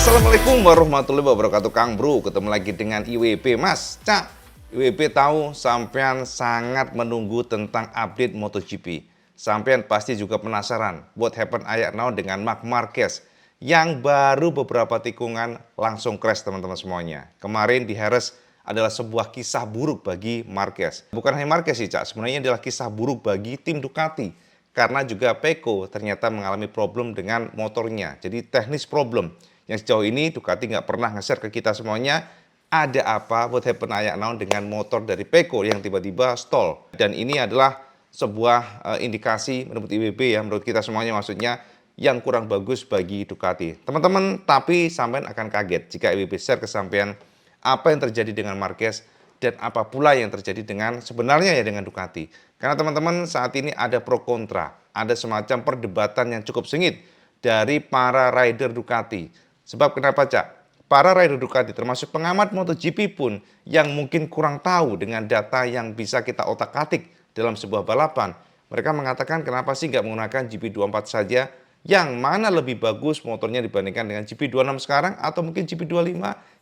Assalamualaikum warahmatullahi wabarakatuh, Kang Bro. Ketemu lagi dengan IWB, Mas. Cak, IWB tahu sampean sangat menunggu tentang update MotoGP. Sampean pasti juga penasaran what happen ayak now dengan Marc Marquez yang baru beberapa tikungan langsung crash, teman-teman semuanya. Kemarin di Jerez adalah sebuah kisah buruk bagi Marquez. Bukan hanya Marquez sih, Cak. Sebenarnya adalah kisah buruk bagi tim Ducati. Karena juga Pecco ternyata mengalami problem dengan motornya. Jadi teknis problem. Yang sejauh ini Ducati nggak pernah nge-share ke kita semuanya ada apa, what happen ayak naon dengan motor dari Pecco yang tiba-tiba stall. Dan ini adalah sebuah indikasi menurut IWB ya, menurut kita semuanya maksudnya yang kurang bagus bagi Ducati. Teman-teman, tapi sampean akan kaget jika IWB share ke sampean apa yang terjadi dengan Marquez dan apa pula yang terjadi dengan sebenarnya ya dengan Ducati. Karena teman-teman saat ini ada pro kontra, ada semacam perdebatan yang cukup sengit dari para rider Ducati. Sebab kenapa, Cak? Para rider Ducati termasuk pengamat MotoGP pun yang mungkin kurang tahu dengan data yang bisa kita otak-atik dalam sebuah balapan. Mereka mengatakan kenapa sih nggak menggunakan GP24 saja, yang mana lebih bagus motornya dibandingkan dengan GP26 sekarang atau mungkin GP25.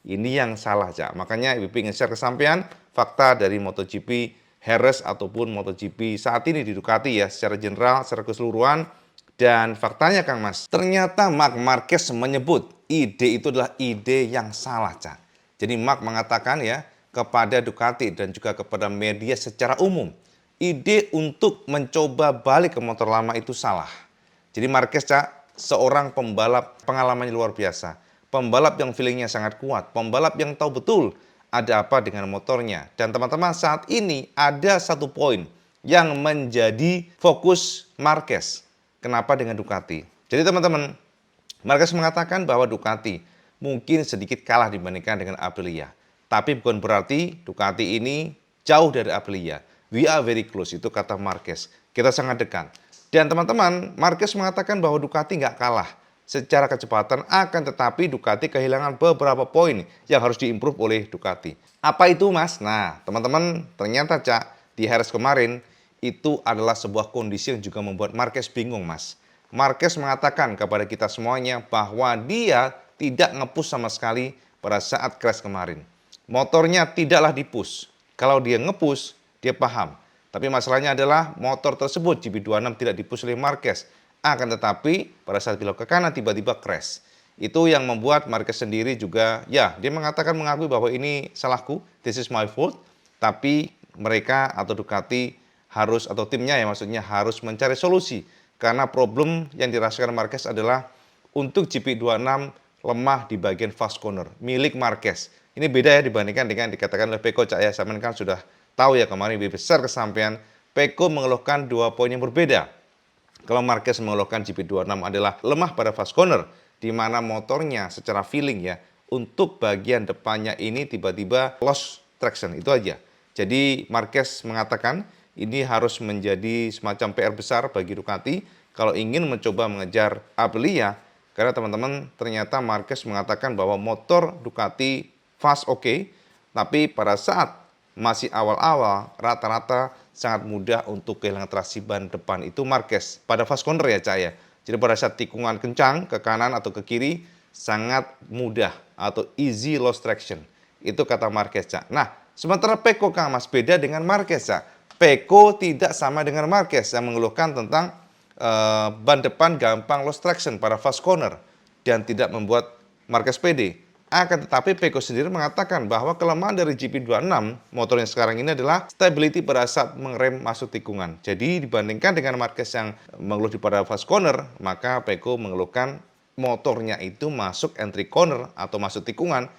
Ini yang salah, Cak. Makanya IWB nge-share ke sampean fakta dari MotoGP Jerez ataupun MotoGP saat ini di Ducati ya, secara general, secara keseluruhan. Dan faktanya, Kang Mas, ternyata Marc Marquez menyebut ide itu adalah ide yang salah, Cak. Jadi Marc mengatakan ya kepada Ducati dan juga kepada media secara umum, ide untuk mencoba balik ke motor lama itu salah. Jadi Marquez, Cak, seorang pembalap pengalamannya luar biasa. Pembalap yang feelingnya sangat kuat, pembalap yang tahu betul ada apa dengan motornya. Dan teman-teman, saat ini ada satu poin yang menjadi fokus Marquez. Kenapa dengan Ducati? Jadi teman-teman, Marquez mengatakan bahwa Ducati mungkin sedikit kalah dibandingkan dengan Aprilia. Tapi bukan berarti Ducati ini jauh dari Aprilia. We are very close, itu kata Marquez. Kita sangat dekat. Dan teman-teman, Marquez mengatakan bahwa Ducati nggak kalah secara kecepatan, akan tetapi Ducati kehilangan beberapa poin yang harus diimprove oleh Ducati. Apa itu, Mas? Nah, teman-teman, ternyata, Cak, di Jerez kemarin, itu adalah sebuah kondisi yang juga membuat Marquez bingung, Mas. Marquez mengatakan kepada kita semuanya bahwa dia tidak nge-push sama sekali pada saat crash kemarin. Motornya tidaklah di-push. Kalau dia nge-push, dia paham. Tapi masalahnya adalah motor tersebut GP26 tidak di-push oleh Marquez. Akan tetapi pada saat belok ke kanan tiba-tiba crash. Itu yang membuat Marquez sendiri juga, ya dia mengatakan mengakui bahwa ini salahku, this is my fault. Tapi mereka atau Ducati harus, atau timnya ya maksudnya, harus mencari solusi. Karena problem yang dirasakan Marquez adalah untuk GP26 lemah di bagian fast corner, milik Marquez. Ini beda ya dibandingkan dengan dikatakan oleh Pecco, Cak ya. Saya kan sudah tahu ya kemarin lebih besar kesampaian. Pecco mengeluhkan dua poin yang berbeda. Kalau Marquez mengeluhkan GP26 adalah lemah pada fast corner, di mana motornya secara feeling ya, untuk bagian depannya ini tiba-tiba lost traction, itu aja. Jadi Marquez mengatakan ini harus menjadi semacam PR besar bagi Ducati kalau ingin mencoba mengejar Aprilia. Karena teman-teman, ternyata Marquez mengatakan bahwa motor Ducati fast oke, tapi pada saat masih awal-awal rata-rata sangat mudah untuk kehilangan traksi ban depan. Itu Marquez pada fast corner ya, Cak ya. Jadi pada saat tikungan kencang ke kanan atau ke kiri sangat mudah atau easy lost traction. Itu kata Marquez, Cak. Nah, sementara Pecco, Kang Mas, beda dengan Marquez, Cak. Pecco tidak sama dengan Marquez yang mengeluhkan tentang ban depan gampang lost traction pada fast corner dan tidak membuat Marquez pede. Akan tetapi Pecco sendiri mengatakan bahwa kelemahan dari GP26 motor yang sekarang ini adalah stability pada saat mengerem masuk tikungan. Jadi dibandingkan dengan Marquez yang mengeluh di pada fast corner, maka Pecco mengeluhkan motornya itu masuk entry corner atau masuk tikungan.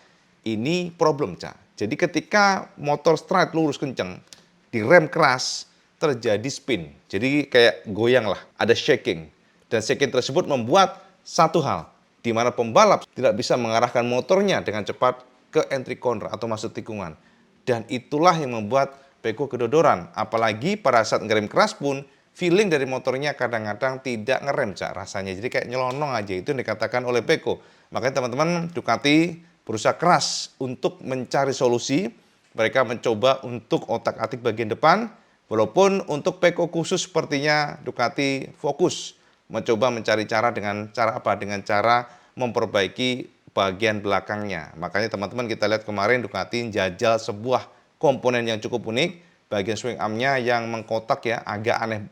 Ini problem, Cak. Jadi ketika motor straight lurus kenceng, direm keras, terjadi spin. Jadi kayak goyang lah, ada shaking. Dan shaking tersebut membuat satu hal, di mana pembalap tidak bisa mengarahkan motornya dengan cepat ke entry corner atau masuk tikungan. Dan itulah yang membuat Pecco kedodoran. Apalagi pada saat ngerem keras pun, feeling dari motornya kadang-kadang tidak ngerem, Cak, rasanya. Jadi kayak nyelonong aja, itu yang dikatakan oleh Pecco. Makanya teman-teman, Ducati berusaha keras untuk mencari solusi. Mereka mencoba untuk otak-atik bagian depan, walaupun untuk Pecco khusus sepertinya Ducati fokus mencoba mencari cara dengan cara apa? Dengan cara memperbaiki bagian belakangnya. Makanya teman-teman kita lihat kemarin Ducati jajal sebuah komponen yang cukup unik, bagian swing armnya yang mengkotak ya, agak aneh,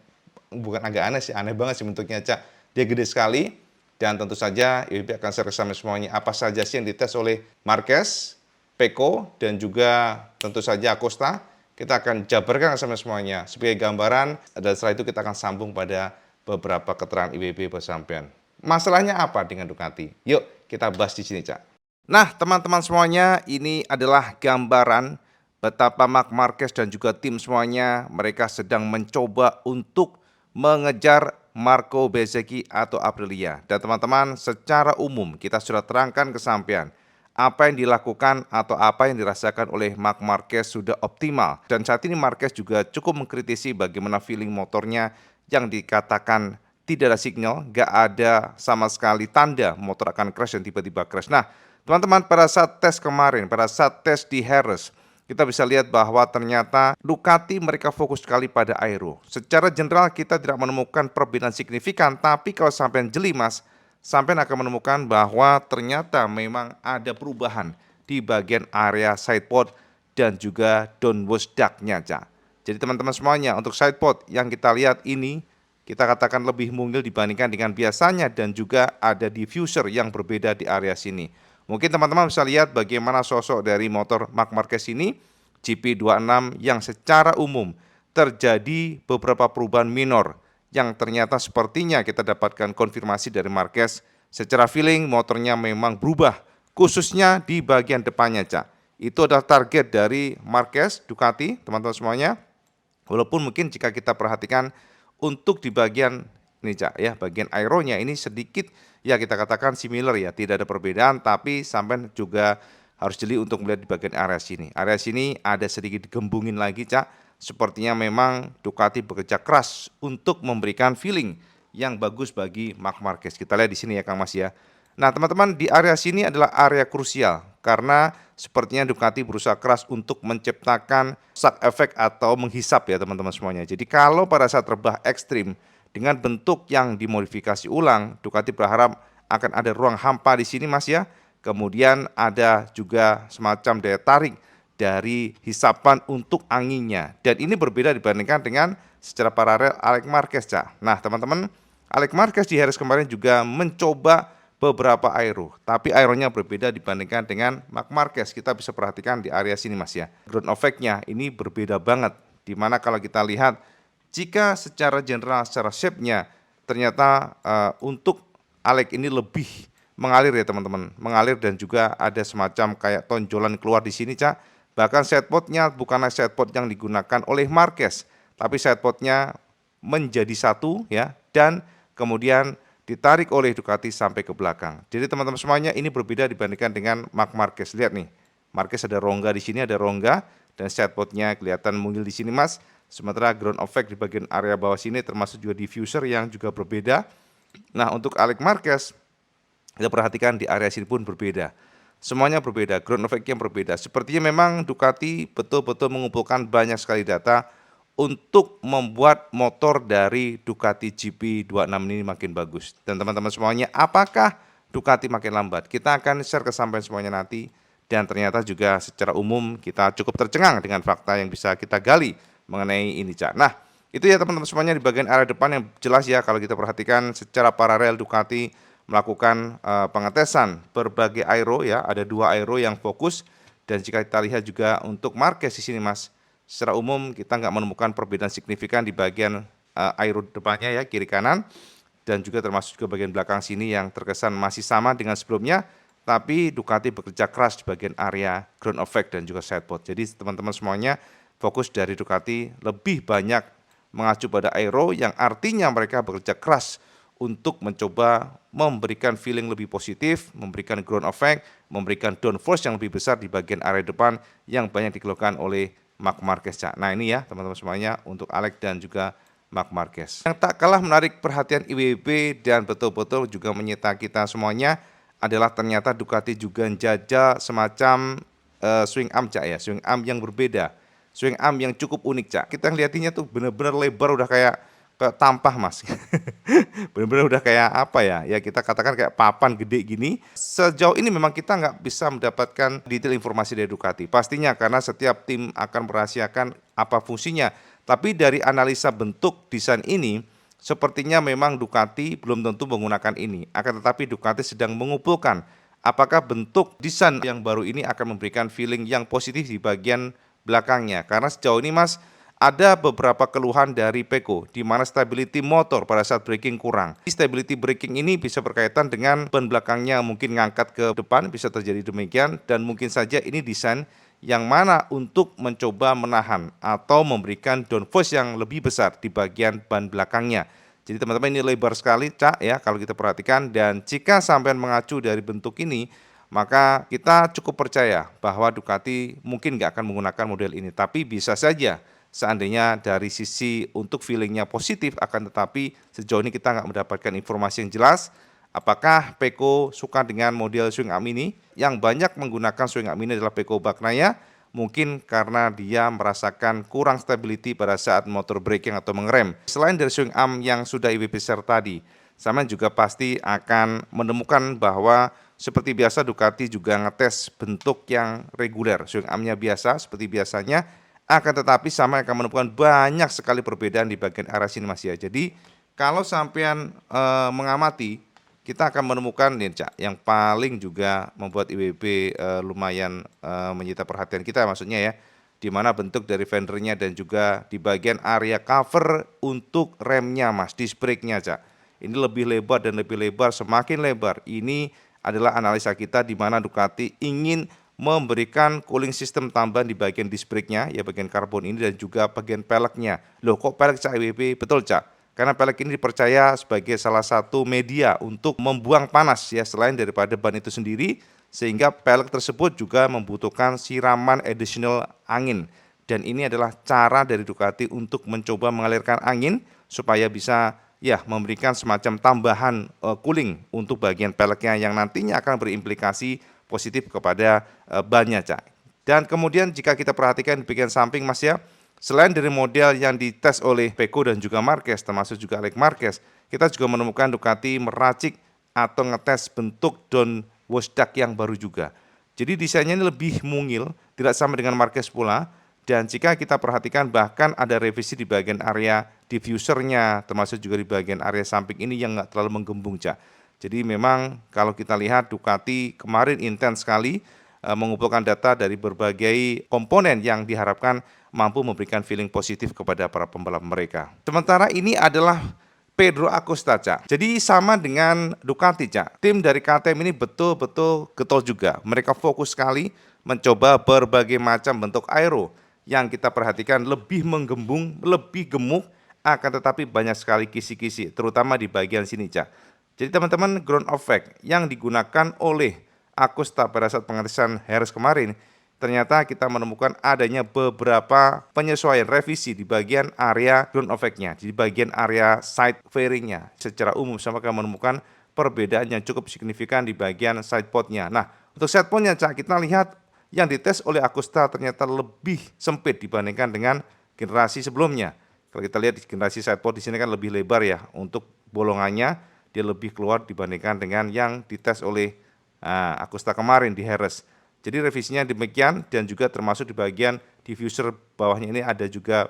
bukan agak aneh sih, aneh banget sih bentuknya, Cak. Dia gede sekali, dan tentu saja IWP akan share sama semuanya apa saja sih yang dites oleh Marquez, Pecco, dan juga tentu saja Acosta. Kita akan jabarkan sama semuanya sebagai gambaran, dan setelah itu kita akan sambung pada beberapa keterangan IWP bersampean. Masalahnya apa dengan Ducati? Yuk kita bahas di sini, Cak. Nah, teman-teman semuanya, ini adalah gambaran betapa Marc Marquez dan juga tim semuanya mereka sedang mencoba untuk mengejar Marco Bezzecchi atau Aprilia. Dan teman-teman, secara umum kita sudah terangkan kesampaian apa yang dilakukan atau apa yang dirasakan oleh Marc Marquez sudah optimal. Dan saat ini Marquez juga cukup mengkritisi bagaimana feeling motornya yang dikatakan tidak ada signal, nggak ada sama sekali tanda motor akan crash dan tiba-tiba crash. Nah, teman-teman, pada saat tes kemarin, pada saat tes di Jerez, kita bisa lihat bahwa ternyata Ducati mereka fokus sekali pada aero. Secara general kita tidak menemukan perbedaan signifikan, tapi kalau sampai jeli mas, sampai akan menemukan bahwa ternyata memang ada perubahan di bagian area sidepod dan juga downwash duct-nya, Cak. Jadi teman-teman semuanya, untuk sidepod yang kita lihat ini, kita katakan lebih mungil dibandingkan dengan biasanya, dan juga ada diffuser yang berbeda di area sini. Mungkin teman-teman bisa lihat bagaimana sosok dari motor Marc Marquez ini, GP26, yang secara umum terjadi beberapa perubahan minor yang ternyata sepertinya kita dapatkan konfirmasi dari Marquez. Secara feeling motornya memang berubah, khususnya di bagian depannya, Cak. Itu adalah target dari Marquez, Ducati, teman-teman semuanya. Walaupun mungkin jika kita perhatikan untuk di bagian ini, Cak, ya, bagian aeronya ini sedikit ya kita katakan similar ya, tidak ada perbedaan, tapi sampai juga harus jeli untuk melihat di bagian area sini. Area sini ada sedikit digembungin lagi, Cak. Sepertinya memang Ducati bekerja keras untuk memberikan feeling yang bagus bagi Marc Marquez. Kita lihat di sini ya Kang Mas ya. Nah teman-teman, di area sini adalah area krusial karena sepertinya Ducati berusaha keras untuk menciptakan shock effect atau menghisap ya teman-teman semuanya. Jadi kalau pada saat rebah ekstrim dengan bentuk yang dimodifikasi ulang, Ducati berharap akan ada ruang hampa di sini Mas ya. Kemudian ada juga semacam daya tarik dari hisapan untuk anginnya. Dan ini berbeda dibandingkan dengan secara paralel Alex Marquez, Cak. Nah, teman-teman, Alex Marquez di Jerez kemarin juga mencoba beberapa aero, tapi aeronya berbeda dibandingkan dengan Marc Marquez. Kita bisa perhatikan di area sini Mas ya. Ground effect-nya ini berbeda banget, dimana kalau kita lihat jika secara general, secara shape-nya ternyata untuk Alex ini lebih mengalir ya teman-teman, mengalir dan juga ada semacam kayak tonjolan keluar di sini, Cak. Bahkan sidepodnya bukanlah sidepod yang digunakan oleh Marquez, tapi sidepodnya menjadi satu ya, dan kemudian ditarik oleh Ducati sampai ke belakang. Jadi teman-teman semuanya ini berbeda dibandingkan dengan Marc Marquez. Lihat nih, Marquez ada rongga di sini, ada rongga, dan sidepodnya kelihatan mungil di sini Mas. Sementara ground effect di bagian area bawah sini termasuk juga diffuser yang juga berbeda. Nah untuk Alex Marquez, kita perhatikan di area sini pun berbeda. Semuanya berbeda, ground effect yang berbeda. Sepertinya memang Ducati betul-betul mengumpulkan banyak sekali data untuk membuat motor dari Ducati GP26 ini makin bagus. Dan teman-teman semuanya, apakah Ducati makin lambat? Kita akan share kesampaian semuanya nanti. Dan ternyata juga secara umum kita cukup tercengang dengan fakta yang bisa kita gali mengenai ini, Cak. Nah, itu ya teman-teman semuanya di bagian area depan yang jelas ya kalau kita perhatikan secara paralel Ducati melakukan pengetesan berbagai aero ya, ada 2 aero yang fokus, dan jika kita lihat juga untuk Marquez di sini Mas, secara umum kita nggak menemukan perbedaan signifikan di bagian aero depannya ya, kiri kanan, dan juga termasuk juga bagian belakang sini yang terkesan masih sama dengan sebelumnya, tapi Ducati bekerja keras di bagian area ground effect dan juga sidepod. Jadi teman-teman semuanya, fokus dari Ducati lebih banyak mengacu pada aero yang artinya mereka bekerja keras untuk mencoba memberikan feeling lebih positif, memberikan ground effect, memberikan downforce yang lebih besar di bagian area depan yang banyak dikeluhkan oleh Marc Marquez. Nah ini ya teman-teman semuanya untuk Alex dan juga Marc Marquez. Yang tak kalah menarik perhatian IWB dan betul-betul juga menyita kita semuanya adalah ternyata Ducati juga menjajal semacam swing arm, Cak ya, swing arm yang berbeda, swing arm yang cukup unik, Cak. Kita ngeliatinnya tuh bener-bener lebar, udah kayak kayak tampah Mas. Bener-bener udah kayak apa ya, ya kita katakan kayak papan gede gini. Sejauh ini memang kita nggak bisa mendapatkan detail informasi dari Ducati. Pastinya karena setiap tim akan merahasiakan apa fungsinya. Tapi dari analisa bentuk desain ini, sepertinya memang Ducati belum tentu menggunakan ini. Akan tetapi Ducati sedang mengumpulkan apakah bentuk desain yang baru ini akan memberikan feeling yang positif di bagian belakangnya. Karena sejauh ini Mas, ada beberapa keluhan dari Pecco, di mana stability motor pada saat braking kurang. Stability braking ini bisa berkaitan dengan ban belakangnya mungkin ngangkat ke depan, bisa terjadi demikian, dan mungkin saja ini desain yang mana untuk mencoba menahan atau memberikan downforce yang lebih besar di bagian ban belakangnya. Jadi teman-teman ini lebar sekali Cak ya kalau kita perhatikan, dan jika sampai mengacu dari bentuk ini, maka kita cukup percaya bahwa Ducati mungkin nggak akan menggunakan model ini, tapi bisa saja seandainya dari sisi untuk feelingnya positif, akan tetapi sejauh ini kita nggak mendapatkan informasi yang jelas apakah Pecco suka dengan model swing arm ini. Yang banyak menggunakan swing arm ini adalah Pecco Bagnaia, mungkin karena dia merasakan kurang stability pada saat motor braking atau mengerem. Selain dari swing arm yang sudah IWP share tadi, sama juga pasti akan menemukan bahwa seperti biasa Ducati juga ngetes bentuk yang reguler, swing armnya biasa seperti biasanya, akan tetapi sama akan menemukan banyak sekali perbedaan di bagian arah sini Mas ya. Jadi kalau sampean mengamati, kita akan menemukan nih Cak, yang paling juga membuat IWB lumayan menyita perhatian kita maksudnya ya, di mana bentuk dari fendernya dan juga di bagian area cover untuk remnya Mas, disc brake-nya Cak. Ini lebih lebar dan lebih lebar, semakin lebar. Ini adalah analisa kita di mana Ducati ingin memberikan cooling system tambahan di bagian disc brake-nya, ya bagian karbon ini dan juga bagian peleknya. Loh kok pelek Cak IWB? Betul Cak, karena pelek ini dipercaya sebagai salah satu media untuk membuang panas ya selain daripada ban itu sendiri, sehingga pelek tersebut juga membutuhkan siraman additional angin. Dan ini adalah cara dari Ducati untuk mencoba mengalirkan angin supaya bisa ya memberikan semacam tambahan cooling untuk bagian peleknya yang nantinya akan berimplikasi positif kepada bannya Cak. Dan kemudian jika kita perhatikan di bagian samping Mas ya, selain dari model yang dites oleh Pecco dan juga Marquez, termasuk juga Alex Marquez, kita juga menemukan Ducati meracik atau ngetes bentuk down wash duct yang baru juga. Jadi desainnya ini lebih mungil, tidak sama dengan Marquez pula. Dan jika kita perhatikan bahkan ada revisi di bagian area diffusernya, termasuk juga di bagian area samping ini yang nggak terlalu menggembung Cak. Jadi memang kalau kita lihat Ducati kemarin intens sekali mengumpulkan data dari berbagai komponen yang diharapkan mampu memberikan feeling positif kepada para pembalap mereka. Sementara ini adalah Pedro Acosta Cak. Jadi sama dengan Ducati Cak, tim dari KTM ini betul-betul getol juga. Mereka fokus sekali mencoba berbagai macam bentuk aero yang kita perhatikan lebih menggembung, lebih gemuk, akan tetapi banyak sekali kisi-kisi, terutama di bagian sini Cak. Jadi teman-teman, ground effect yang digunakan oleh Acosta pada saat pengetesan Harris kemarin, ternyata kita menemukan adanya beberapa penyesuaian revisi di bagian area ground effect-nya, di bagian area side fairing-nya. Secara umum sama akan menemukan perbedaan yang cukup signifikan di bagian side pod-nya. Nah, untuk side pod-nya Cak, kita lihat yang dites oleh Acosta ternyata lebih sempit dibandingkan dengan generasi sebelumnya. Kalau kita lihat di generasi side pod di sini kan lebih lebar ya, untuk bolongannya dia lebih keluar dibandingkan dengan yang dites oleh Acosta kemarin di Harris. Jadi revisinya demikian, dan juga termasuk di bagian diffuser bawahnya ini ada juga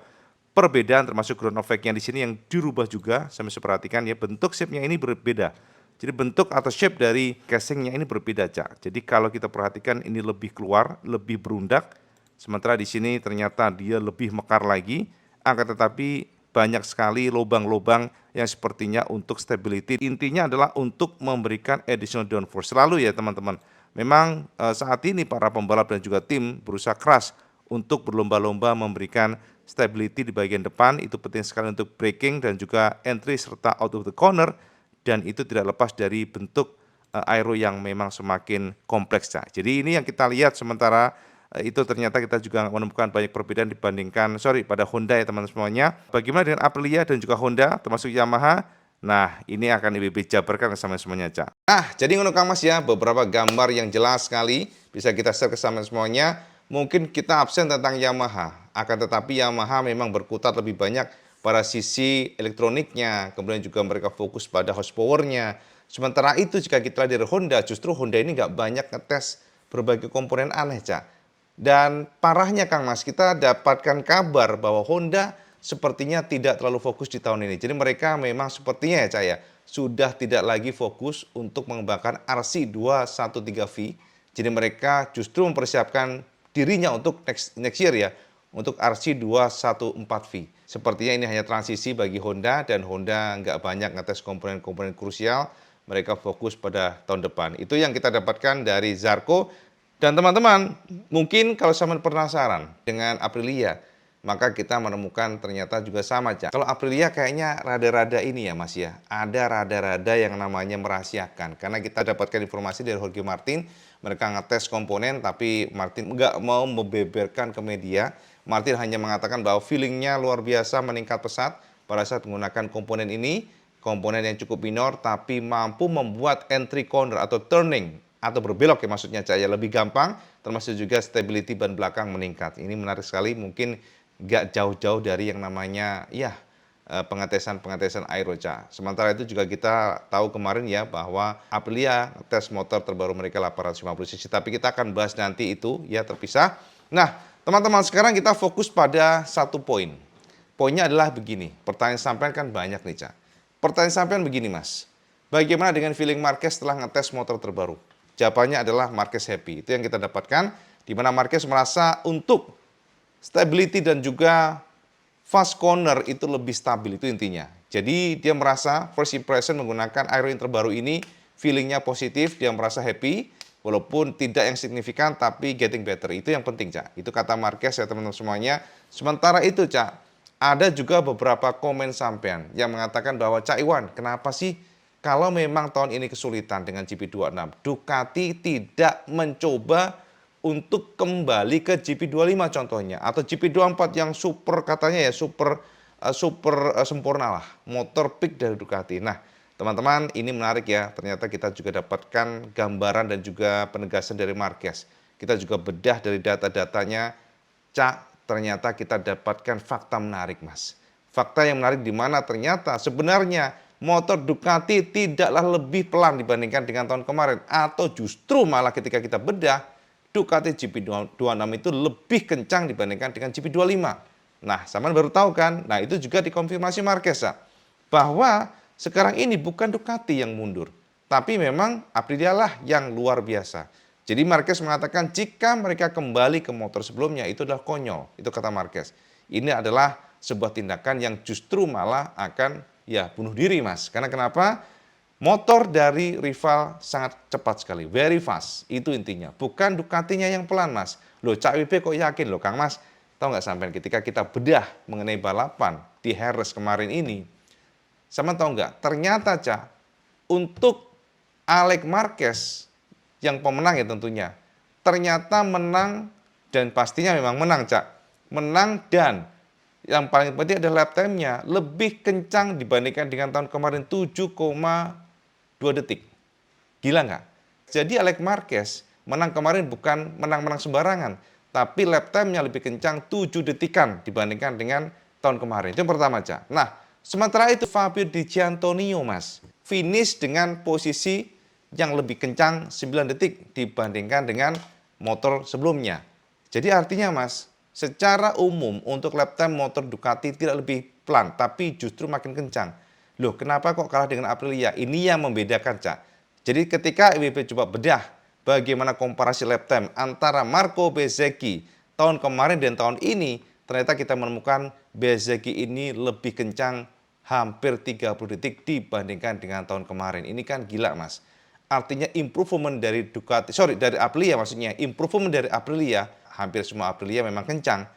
perbedaan termasuk ground effect yang di sini yang dirubah juga. Sampai saya perhatikan ya, bentuk shape-nya ini berbeda. Jadi bentuk atau shape dari casingnya ini berbeda Cak. Jadi kalau kita perhatikan ini lebih keluar, lebih berundak. Sementara di sini ternyata dia lebih mekar lagi. Akan tetapi banyak sekali lubang-lubang yang sepertinya untuk stability. Intinya adalah untuk memberikan additional downforce. Selalu ya teman-teman, memang saat ini para pembalap dan juga tim berusaha keras untuk berlomba-lomba memberikan stability di bagian depan. Itu penting sekali untuk braking dan juga entry serta out of the corner, dan itu tidak lepas dari bentuk aero yang memang semakin kompleks Cak. Jadi ini yang kita lihat, sementara itu ternyata kita juga menemukan banyak perbedaan dibandingkan pada Honda ya teman-teman semuanya. Bagaimana dengan Aprilia dan juga Honda termasuk Yamaha? Nah, ini akan IWB jabarkan sama semuanya Cak. Jadi untuk Kang Mas ya, beberapa gambar yang jelas sekali bisa kita share ke sama semuanya. Mungkin kita absen tentang Yamaha, akan tetapi Yamaha memang berkutat lebih banyak pada sisi elektroniknya, kemudian juga mereka fokus pada horsepower-nya. Sementara itu jika kita lihat dari Honda, justru Honda ini nggak banyak ngetes berbagai komponen aneh, Cak. Dan parahnya Kang Mas, kita dapatkan kabar bahwa Honda sepertinya tidak terlalu fokus di tahun ini. Jadi mereka memang sepertinya ya Cak ya, sudah tidak lagi fokus untuk mengembangkan RC213V. Jadi mereka justru mempersiapkan dirinya untuk next year ya, untuk RC214V. Sepertinya ini hanya transisi bagi Honda dan Honda nggak banyak ngetes komponen-komponen krusial. Mereka fokus pada tahun depan. Itu yang kita dapatkan dari Zarco. Dan teman-teman, mungkin kalau sama penasaran dengan Aprilia, maka kita menemukan ternyata juga sama, Cak. Kalau Aprilia kayaknya rada-rada ini ya, Mas ya. Ada rada-rada yang namanya merahasiakan. Karena kita dapatkan informasi dari Jorge Martin, mereka ngetes komponen, tapi Martin nggak mau membeberkan ke media. Martin hanya mengatakan bahwa feelingnya luar biasa meningkat pesat pada saat menggunakan komponen ini. Komponen yang cukup minor, tapi mampu membuat entry corner atau turning atau berbelok ya maksudnya Cak ya lebih gampang, termasuk juga stability ban belakang meningkat. Ini menarik sekali, mungkin nggak jauh-jauh dari yang namanya ya pengetesan aero Cak. Sementara itu juga kita tahu kemarin ya bahwa Aprilia tes motor terbaru mereka 850 cc, tapi kita akan bahas nanti itu ya terpisah. Nah, teman-teman sekarang kita fokus pada satu poin. Poinnya adalah begini, pertanyaan sampean kan banyak nih Cak. Pertanyaan sampean begini Mas, bagaimana dengan feeling Marquez setelah ngetes motor terbaru? Jawabannya adalah Marquez happy. Itu yang kita dapatkan, di mana Marquez merasa untuk stability dan juga fast corner itu lebih stabil, itu intinya. Jadi dia merasa first impression menggunakan aero yang terbaru ini, feelingnya positif, dia merasa happy, walaupun tidak yang signifikan, tapi getting better. Itu yang penting, Cak. Itu kata Marquez ya teman-teman semuanya. Sementara itu, Cak, ada juga beberapa komen sampean yang mengatakan bahwa Cak Iwan, kenapa sih kalau memang tahun ini kesulitan dengan GP26, Ducati tidak mencoba untuk kembali ke GP25 contohnya, atau GP24 yang super katanya ya super sempurna lah, motor peak dari Ducati. Nah, teman-teman ini menarik ya, ternyata kita juga dapatkan gambaran dan juga penegasan dari Marquez. Kita juga bedah dari data-datanya, Cak, ternyata kita dapatkan fakta menarik Mas. Fakta yang menarik di mana ternyata sebenarnya motor Ducati tidaklah lebih pelan dibandingkan dengan tahun kemarin. Atau justru malah ketika kita bedah, Ducati GP26 itu lebih kencang dibandingkan dengan GP25. Nah, sama baru tahu kan? Nah, itu juga dikonfirmasi Marquez, bahwa sekarang ini bukan Ducati yang mundur, tapi memang Aprilia lah yang luar biasa. Jadi Marquez mengatakan jika mereka kembali ke motor sebelumnya itu adalah konyol. Itu kata Marquez. Ini adalah sebuah tindakan yang justru malah akan ya bunuh diri Mas. Karena kenapa? Motor dari rival sangat cepat sekali, very fast. Itu intinya. Bukan Ducatinya yang pelan Mas. Loh Cak WB kok yakin loh Kang Mas? Tahu nggak sampai ketika kita bedah mengenai balapan di Jerez kemarin ini, sama tahu nggak? Ternyata Cak, untuk Alex Marquez yang pemenang ya tentunya, ternyata menang dan pastinya memang menang Cak. Menang dan yang paling penting adalah lap time-nya lebih kencang dibandingkan dengan tahun kemarin 7,2 detik. Gila nggak? Jadi Alex Marquez menang kemarin bukan menang-menang sembarangan, tapi lap time-nya lebih kencang 7 detikan dibandingkan dengan tahun kemarin. Itu yang pertama, Cak. Nah, sementara itu Fabio Di Giannantonio, Mas, finish dengan posisi yang lebih kencang 9 detik dibandingkan dengan motor sebelumnya. Jadi artinya, Mas, secara umum untuk lap time motor Ducati tidak lebih pelan, tapi justru makin kencang. Loh, kenapa kok kalah dengan Aprilia? Ini yang membedakan, Cak. Jadi ketika IWB coba bedah bagaimana komparasi lap time antara Marco Bezzecchi tahun kemarin dan tahun ini, ternyata kita menemukan Bezzecchi ini lebih kencang hampir 30 detik dibandingkan dengan tahun kemarin. Ini kan gila, Mas. Artinya improvement dari dari Aprilia maksudnya, improvement dari Aprilia, hampir semua Aprilia memang kencang.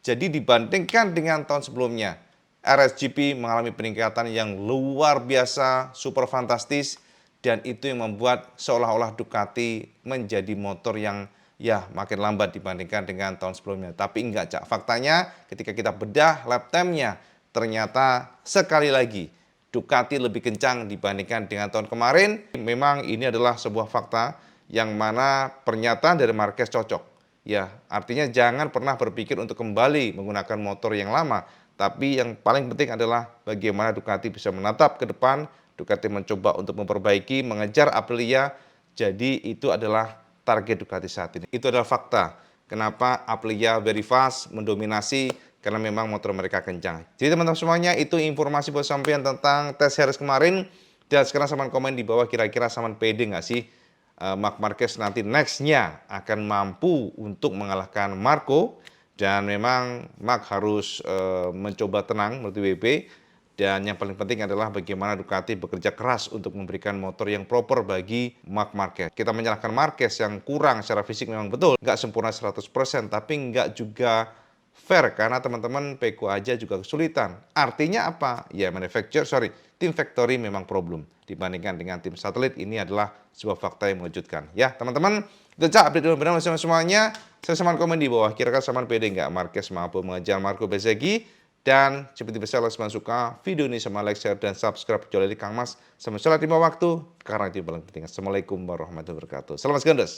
Jadi dibandingkan dengan tahun sebelumnya, RSGP mengalami peningkatan yang luar biasa, super fantastis, dan itu yang membuat seolah-olah Ducati menjadi motor yang ya makin lambat dibandingkan dengan tahun sebelumnya. Tapi enggak, Cak. Faktanya ketika kita bedah lap time-nya, ternyata sekali lagi Ducati lebih kencang dibandingkan dengan tahun kemarin. Memang ini adalah sebuah fakta yang mana pernyataan dari Marquez cocok. Ya, artinya jangan pernah berpikir untuk kembali menggunakan motor yang lama, Tapi yang paling penting adalah bagaimana Ducati bisa menatap ke depan, Ducati mencoba untuk memperbaiki, mengejar Aprilia. Jadi itu adalah target Ducati saat ini. Itu adalah fakta. Kenapa Aprilia very fast, mendominasi, karena memang motor mereka kencang. Jadi teman-teman semuanya, itu informasi buat sampean tentang tes Harris kemarin. Dan sekarang saman komen di bawah, kira-kira saman pede nggak sih Marc Marquez nanti next-nya akan mampu untuk mengalahkan Marco. Dan memang Marc harus mencoba tenang menurut WP. Dan yang paling penting adalah bagaimana Ducati bekerja keras untuk memberikan motor yang proper bagi Marc Marquez. Kita menyalahkan Marquez yang kurang secara fisik memang betul, nggak sempurna 100%, tapi nggak juga fair karena teman-teman Peko aja juga kesulitan. Artinya apa? Ya tim factory memang problem dibandingkan dengan tim satelit. Ini adalah sebuah fakta yang mengejutkan. Ya teman-teman, itu aja update dulu benar semuanya. Saya saman komen di bawah, kira-kira saman pede nggak Marquez mampu mengejar Marco Bezzecchi? Dan seperti biasa, kalau kalian suka video ini sama like, share, dan subscribe. Kecuali Kang Mas. Sama sholat 5 waktu, karena itu yang paling penting. Assalamualaikum warahmatullahi wabarakatuh. Salam Mas Gandos.